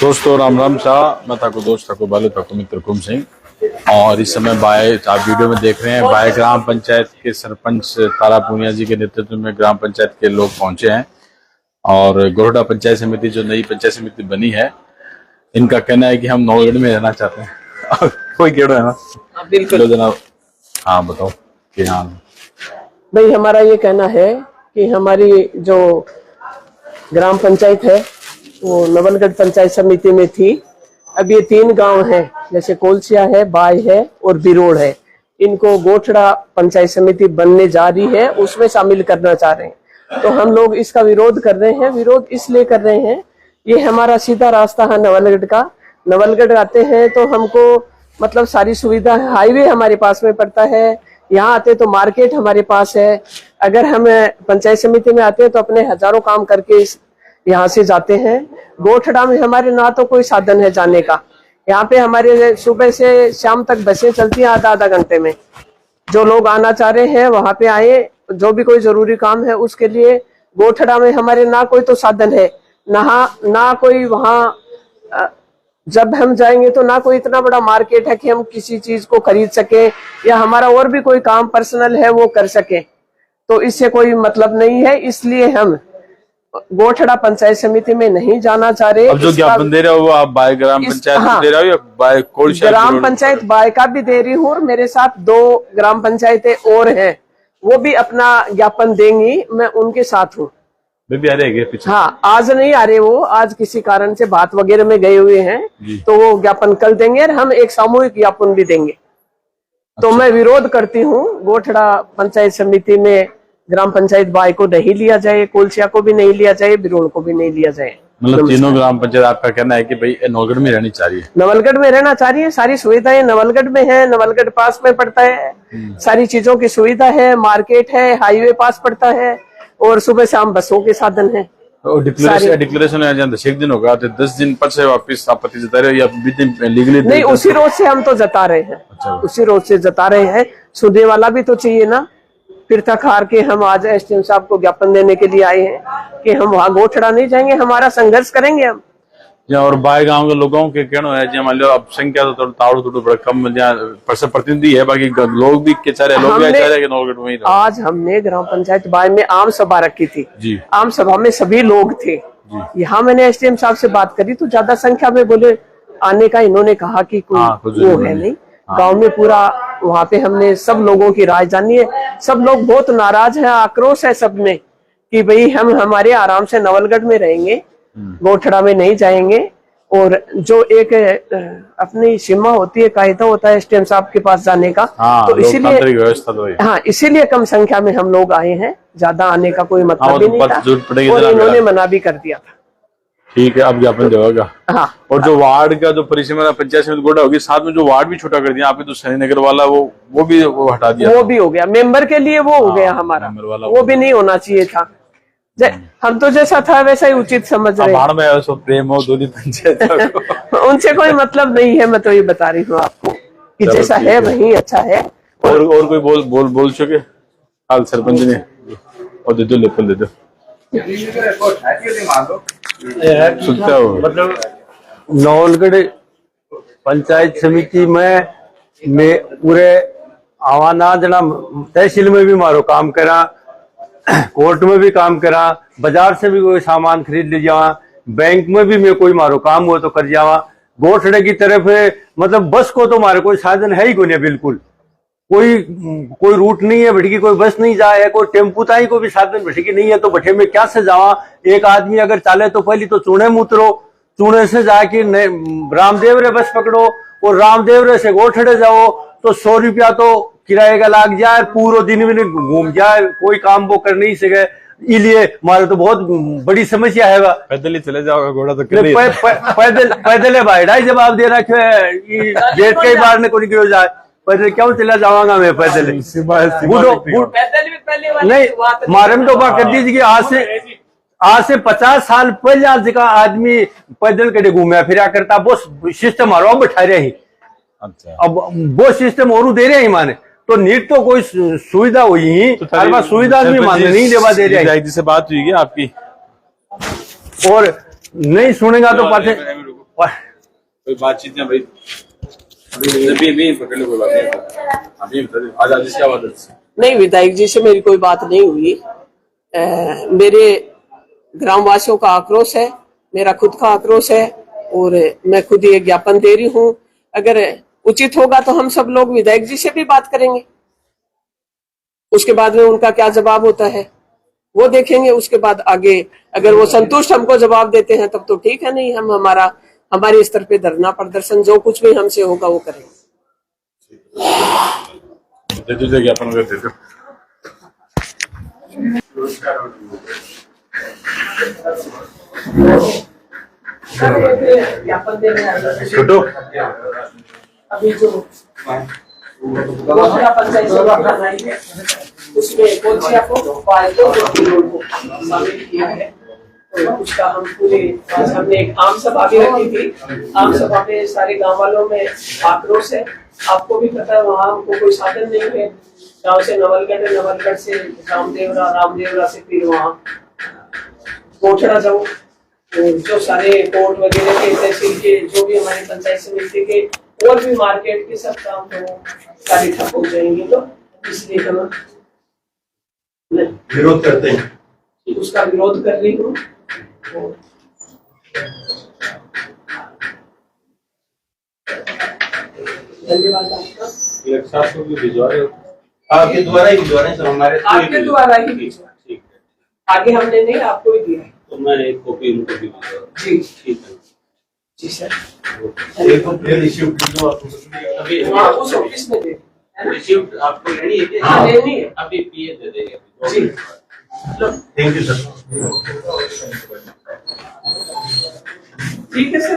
दोस्तों राम राम शाह, मैं थाको दोस्त थाको बालू थाको मित्र कुम सिंह। और इस समय बाय आप वीडियो में देख रहे हैं बाय ग्राम पंचायत के सरपंच तारा पूनिया जी के नेतृत्व में ग्राम पंचायत के लोग पहुंचे हैं। और गोरडा पंचायत समिति जो नई पंचायत समिति बनी है, इनका कहना है कि हम नौगढ़ में रहना चाहते हैं। कोई कहना है ना? बिल्कुल जनाब। हाँ बताओ कि हाँ भाई, हमारा ये कहना है कि हमारी जो ग्राम पंचायत है वो नवलगढ़ पंचायत समिति में थी। अब ये 3 गांव हैं, जैसे कोलसिया है, बाय है और बिरोड़ है। इनको गोठड़ा पंचायत समिति बनने जा रही है, उसमें शामिल करना चाह रहे हैं। तो हम लोग इसका विरोध कर रहे हैं। विरोध इसलिए कर रहे हैं, ये हमारा सीधा रास्ता है नवलगढ़ का। नवलगढ़ आते हैं तो हमको मतलब सारी सुविधा, हाईवे हमारे पास में पड़ता है। यहाँ आते तो मार्केट हमारे पास है। अगर हम पंचायत समिति में आते हैं तो अपने हजारों काम करके यहाँ से जाते हैं। गोठड़ा में हमारे ना तो कोई साधन है जाने का। यहाँ पे हमारे सुबह से शाम तक बसें चलती हैं आधा घंटे में। जो लोग आना चाह रहे हैं वहां पे आए, जो भी कोई जरूरी काम है उसके लिए। गोठड़ा में हमारे ना कोई तो साधन है, ना कोई वहाँ जब हम जाएंगे तो ना कोई इतना बड़ा मार्केट है कि हम किसी चीज को खरीद सके या हमारा और भी कोई काम पर्सनल है वो कर सके। तो इससे कोई मतलब नहीं है, इसलिए हम गोठड़ा पंचायत समिति में नहीं जाना चाह रहे। अब जो ज्ञापन दे रहे हो वो आप बाय ग्राम पंचायत में दे रहे हो या बाय कोलसिया? ग्राम पंचायत बाय का भी दे रही हूँ और मेरे साथ 2 ग्राम पंचायतें और हैं, वो भी अपना ज्ञापन देंगी। मैं उनके साथ हूँ। भी आ रहे पीछे? हाँ, आज नहीं आ रहे वो, आज किसी कारण से बात वगैरह में गए हुए हैं, तो वो ज्ञापन कल देंगे और हम एक सामूहिक ज्ञापन भी देंगे। तो मैं विरोध करती हूँ गोठड़ा पंचायत समिति में ग्राम पंचायत बाय को नहीं लिया जाए, कोलसिया को भी नहीं लिया जाए, बिरोड़ को भी नहीं लिया जाए। मतलब तीनों ग्राम पंचायत आपका कहना है कि भाई नवलगढ़ में रहनी चाहिए? नवलगढ़ में रहना चाहिए। सारी सुविधाएं नवलगढ़ में है, नवलगढ़ पास में पड़ता है, सारी चीजों की सुविधा है, मार्केट है, हाईवे पास पड़ता है और सुबह शाम बसों के साधन है। डिक्लेरेशन है 10 दिन होगा तो 10 दिन पर से वापिस आपत्ति जता रहे हो या लीगली? नहीं, उसी रोज से हम तो जता रहे हैं। अच्छा। उसी रोज से जता रहे हैं। सुनने वाला भी तो चाहिए ना। फिर तक हार के हम आज एसडीएम साहब को ज्ञापन देने के लिए आए हैं कि हम वहाँ गोठड़ा नहीं जाएंगे, हमारा संघर्ष करेंगे हम। और बाय गांव के लोगों के कहना है मान लो अब संख्या तो ताड़ो बड़ा कम प्रतिनिधि है, बाकी लोग भी चाह रहे। आज हमने ग्राम पंचायत बाय में आम सभा रखी थी जी। आम सभा में सभी लोग थे। यहाँ मैंने एसडीएम साहब से बात करी तो ज्यादा संख्या में बोले आने का। इन्होंने कहा कि कोई वो है नहीं। गांव में पूरा वहाँ पे हमने सब लोगों की राय जानी है। सब लोग बहुत नाराज हैं, आक्रोश है सब में कि भाई हम हमारे आराम से नवलगढ़ में रहेंगे, गोठड़ा में नहीं जाएंगे। और जो एक अपनी सीमा होती है, कायदा होता है एसडीएम साहब के पास जाने का। तो इसीलिए कम संख्या में हम लोग आए हैं। ज्यादा आने का कोई मतलब ही नहीं था और इन्होंने मना भी कर दिया था। ठीक है, अब ज्ञापन देगा। हाँ। और जो वार्ड का जो परिसीमा पंचायत समिति गोठड़ा होगी, साथ में जो वार्ड भी छोटा कर दिया आपने, तो शनिनगर वाला वो भी हटा दिया। वो भी हो गया मेंबर के लिए, वो हो गया हमारा। वो भी नहीं होना चाहिए था। हम तो जैसा था वैसा ही उचित समझ रहे हैं। प्रेम हो दोनों पंचायत उनसे कोई मतलब नहीं है। मैं तो ये बता रही हूँ आपको कि जैसा है वही अच्छा है। और कोई बोल चुके हाल सरपंच ने? और दे दो लेपन दे दो। मतलब नवलगढ़ पंचायत समिति में पूरे आवाना जना तहसील में भी मारो काम करा, कोर्ट में भी काम करा, बाजार से भी कोई सामान खरीद ले जावा, बैंक में भी मैं कोई मारो काम हो तो कर जावा। गोठड़े की तरफ मतलब बस को तो मारे कोई साधन है ही कोई, बिल्कुल कोई रूट नहीं है, भटकी कोई बस नहीं जाए, कोई टेम्पू ताई को भी साधन भटकी नहीं है। तो भटे में क्या से जावा? एक आदमी अगर चाले तो पहले तो चूणे में उतरो, चूणे से जाके रामदेव रे बस पकड़ो और रामदेव रे से गोठड़े जाओ तो 100 रुपया तो किराए का लाग जाए, पूरा दिन भी घूम जाए, कोई काम वो कर नहीं सके। इसलिए हमारे तो बहुत बड़ी समस्या है। पैदल ही चले जाओगे, घोड़ा तो पैदल है भाई। ढाई जवाब दे रखे है, गेट कई बार ने कोई क्यों जाए, पैदल क्यों चला जाऊंगा मैं? पैदल नहीं, हमारे में तो बात कर दीजिए आज से 50 साल पहले आज का आदमी पैदल कटे घूमे फिर करता, वो सिस्टम हमारा बैठा रहे ही। अच्छा। अब वो सिस्टम और दे रहे हैं माने तो नीट तो कोई सुविधा हुई तो सुविधा भी माने नहीं देवा दे रहे हैं। से बात हुई आपकी और नहीं सुनेगा तो पाछे कोई बातचीत नहीं भाई, अभी पकड़ लो, कोई बात नहीं, अभी आज आज इसकी आवाज नहीं, विधायक जी से मेरी कोई बात नहीं हुई। मेरे ग्रामवासियों का आक्रोश है, मेरा खुद का आक्रोश है, और मैं खुद ये ज्ञापन दे रही हूँ। अगर उचित होगा तो हम सब लोग विधायक जी से भी बात करेंगे, उसके बाद में उनका क्या जवाब होता है वो देखेंगे। उसके बाद आगे अगर वो संतुष्ट हमको जवाब देते हैं तब तो ठीक है, नहीं हम हमारे स्तर पे धरना प्रदर्शन जो कुछ भी हमसे होगा वो करेंगे। दे दो ज्ञापन दे दो। ज्ञापन देने आए छोटो अभी जो पंचायत बनाई है उसमें कोचिया को शामिल किया है। तो उसका हम पूरे आज हमने एक आम सभा भी रखी थी। आम सभा में सारे गांव वालों में आक्रोश है। आपको भी पता है वहाँ हमको कोई साधन नहीं है। गांव से नवलगढ़ है, नवलगढ़ से रामदेवरा से फिर वहाँ कोठड़ा जाओ। तो जो सारे कोर्ट वगैरह के तहसील के जो भी हमारे पंचायत समिति के और भी मार्केट के सब काम तो सारे ठप हो जाएंगे। तो इसलिए हम विरोध करते हैं, उसका विरोध कर रही हूँ। धन्यवाद आपका। आपके द्वारा ही भिजवा रहे हैं सर, हमारे आपके द्वारा ही भिजवा, ठीक है। आगे हमने नहीं आपको ही दिया है। तो मैं एक कॉपी उनको भी भिजवा। जी ठीक है जी सर। एक रिसीप्ट जो आपको अभी हाँ उस ऑफिस में दे रिसीप्ट आपको लेनी है क्या? हाँ लेनी है अभी पीए दे देंगे जी। Thank you sir. ठीक है सर।